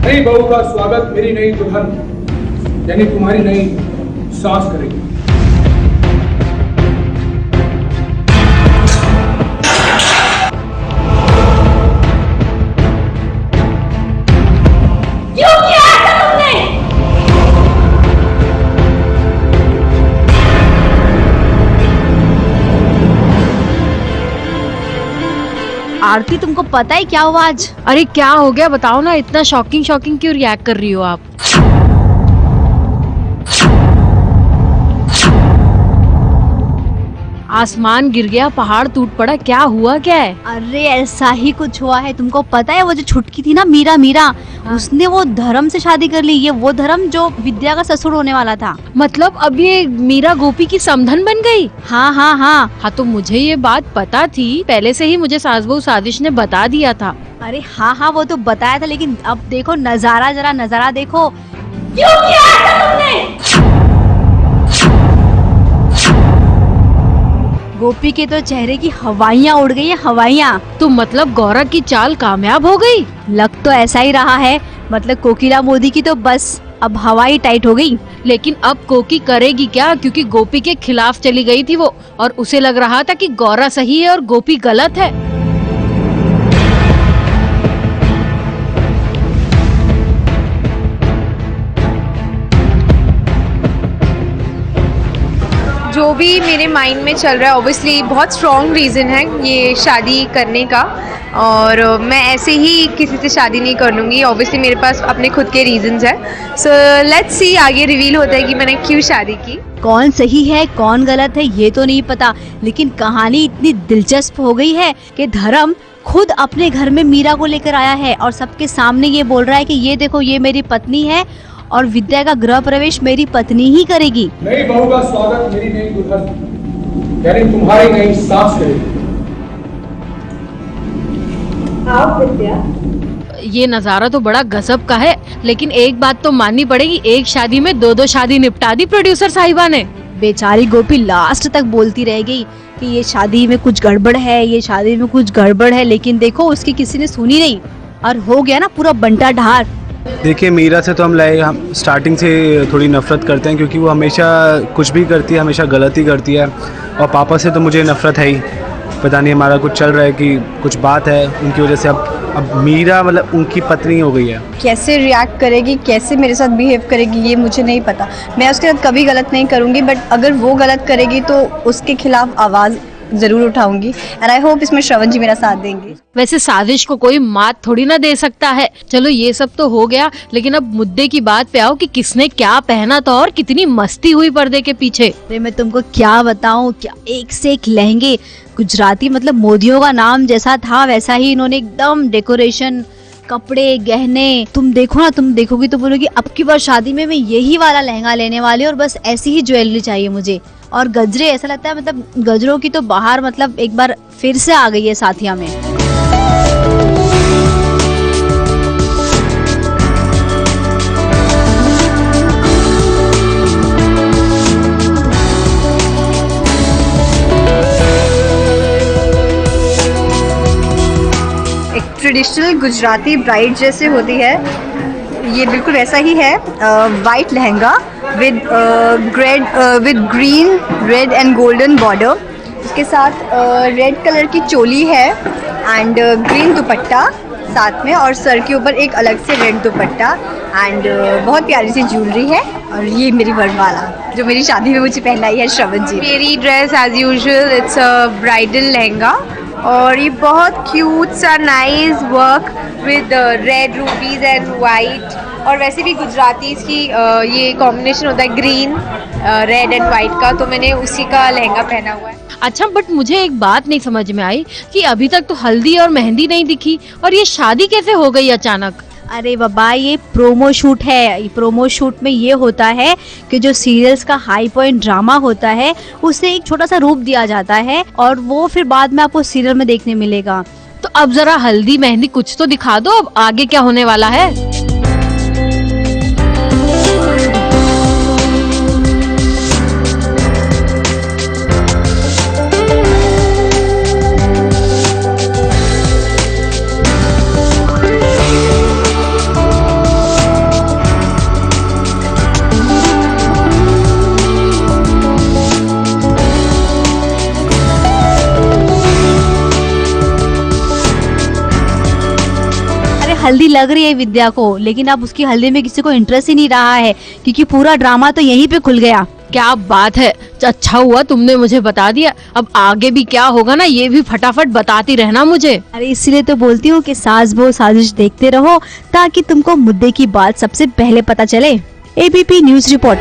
नई बहू का स्वागत मेरी नई दुल्हन यानी तुम्हारी नई सास करेगी। क्यों किया ऐसा तुमने? आरती, तुमको पता है क्या हुआ आज? अरे क्या हो गया बताओ ना, इतना शॉकिंग क्यों रिएक्ट कर रही हो आप? आसमान गिर गया, पहाड़ टूट पड़ा, क्या हुआ क्या है? अरे ऐसा ही कुछ हुआ है। तुमको पता है वो जो छुटकी थी ना, मीरा, उसने वो धर्म से शादी कर ली। ये वो धर्म जो विद्या का ससुर होने वाला था। मतलब अब ये मीरा गोपी की समधन बन गई? हाँ। तो मुझे ये बात पता थी, पहले से ही मुझे सास बहू साजिश ने बता दिया था। अरे हाँ, वो तो बताया था, लेकिन अब देखो नजारा देखो। क्यों किया ऐसा तुमने? गोपी के तो चेहरे की हवाइयाँ उड़ गई है, हवाइयाँ। तो मतलब गौरा की चाल कामयाब हो गई? लग तो ऐसा ही रहा है। मतलब कोकिला मोदी की तो बस अब हवाई टाइट हो गई। लेकिन अब कोकी करेगी क्या, क्योंकि गोपी के खिलाफ चली गई थी वो, और उसे लग रहा था कि गौरा सही है और गोपी गलत है। जो भी मेरे माइंड में चल रहा है, ऑब्वियसली बहुत स्ट्रॉन्ग रीज़न है ये शादी करने का, और मैं ऐसे ही किसी से शादी नहीं कर लूँगी। ऑब्वियसली मेरे पास अपने खुद के रीजंस हैं। सो लेट्स सी, आगे रिवील होता है कि मैंने क्यों शादी की। कौन सही है कौन गलत है ये तो नहीं पता, लेकिन कहानी इतनी दिलचस्प हो गई है कि धर्म खुद अपने घर में मीरा को लेकर आया है और सबके सामने ये बोल रहा है कि ये देखो, ये मेरी पत्नी है और विद्या का गृह प्रवेश मेरी पत्नी ही करेगी। नई बहू का स्वागत मेरी नई दुल्हन यानी तुम्हारी नई सास करेगी। आप विद्या, ये नजारा तो बड़ा गजब का है, लेकिन एक बात तो माननी पड़ेगी, एक शादी में दो शादी निपटा दी प्रोड्यूसर साहिबा ने। बेचारी गोपी लास्ट तक बोलती रह गई कि ये शादी में कुछ गड़बड़ है, ये शादी में कुछ गड़बड़ है, लेकिन देखो उसकी किसी ने सुनी नहीं और हो गया ना पूरा बंटा ढार। देखिए, मीरा से तो हम स्टार्टिंग से थोड़ी नफ़रत करते हैं, क्योंकि वो हमेशा कुछ भी करती है, हमेशा गलत ही करती है। और पापा से तो मुझे नफ़रत है ही, पता नहीं हमारा कुछ चल रहा है कि कुछ बात है उनकी वजह से। अब मीरा मतलब उनकी पत्नी हो गई है। कैसे रिएक्ट करेगी, कैसे मेरे साथ बिहेव करेगी ये मुझे नहीं पता। मैं उसके साथ कभी गलत नहीं करूँगी, बट अगर वो गलत करेगी तो उसके खिलाफ आवाज़ ज़रूर उठाऊंगी। एंड आई होप इसमें श्रवण जी मेरा साथ देंगे। वैसे साजिश को कोई मात थोड़ी ना दे सकता है। चलो ये सब तो हो गया, लेकिन अब मुद्दे की बात पे आओ कि किसने क्या पहना था और कितनी मस्ती हुई पर्दे के पीछे। अरे मैं तुमको क्या बताऊं, क्या एक से एक लहंगे, गुजराती मतलब मोदियों का नाम जैसा था वैसा ही इन्होंने एकदम डेकोरेशन, कपड़े, गहने। तुम देखो ना, तुम देखोगी तो बोलोगी अब की बार शादी में मैं यही वाला लहंगा लेने वाली हूँ और बस ऐसी ही ज्वेलरी चाहिए मुझे। और गजरे, ऐसा लगता है मतलब गजरों की तो बाहर मतलब एक बार फिर से आ गई है साथिया में। एक ट्रेडिशनल गुजराती ब्राइड जैसे होती है, ये बिल्कुल वैसा ही है। White lehenga with green, red and golden border, उसके साथ रेड कलर की चोली है एंड ग्रीन दुपट्टा साथ में, और सर के ऊपर एक अलग से रेड दुपट्टा एंड बहुत प्यारी सी ज्वेलरी है। और ये मेरी वरमाला जो मेरी शादी में मुझे पहनाई है श्रवण जी। मेरी dress as usual, it's a bridal lehenga, और ये बहुत क्यूट सा nice work with red rubies and white. और वैसे भी गुजराती की ये कॉम्बिनेशन होता है ग्रीन, रेड एंड वाइट का, तो मैंने उसी का लहंगा पहना हुआ है। अच्छा, बट मुझे एक बात नहीं समझ में आई कि अभी तक तो हल्दी और मेहंदी नहीं दिखी, और ये शादी कैसे हो गई अचानक? अरे बाबा, ये प्रोमो शूट है। प्रोमो शूट में ये होता है कि जो सीरियल्स का हाई पॉइंट ड्रामा होता है उसे एक छोटा सा रूप दिया जाता है और वो फिर बाद में आपको सीरियल में देखने मिलेगा। तो अब जरा हल्दी मेहंदी कुछ तो दिखा दो, अब आगे क्या होने वाला है? हल्दी लग रही है विद्या को, लेकिन अब उसकी हल्दी में किसी को इंटरेस्ट ही नहीं रहा है क्योंकि पूरा ड्रामा तो यहीं पे खुल गया। क्या बात है, अच्छा हुआ तुमने मुझे बता दिया। अब आगे भी क्या होगा ना, ये भी फटाफट बताती रहना मुझे। अरे इसलिए तो बोलती हूँ कि सास बहू साजिश देखते रहो ताकि तुमको मुद्दे की बात सबसे पहले पता चले। ABP news report.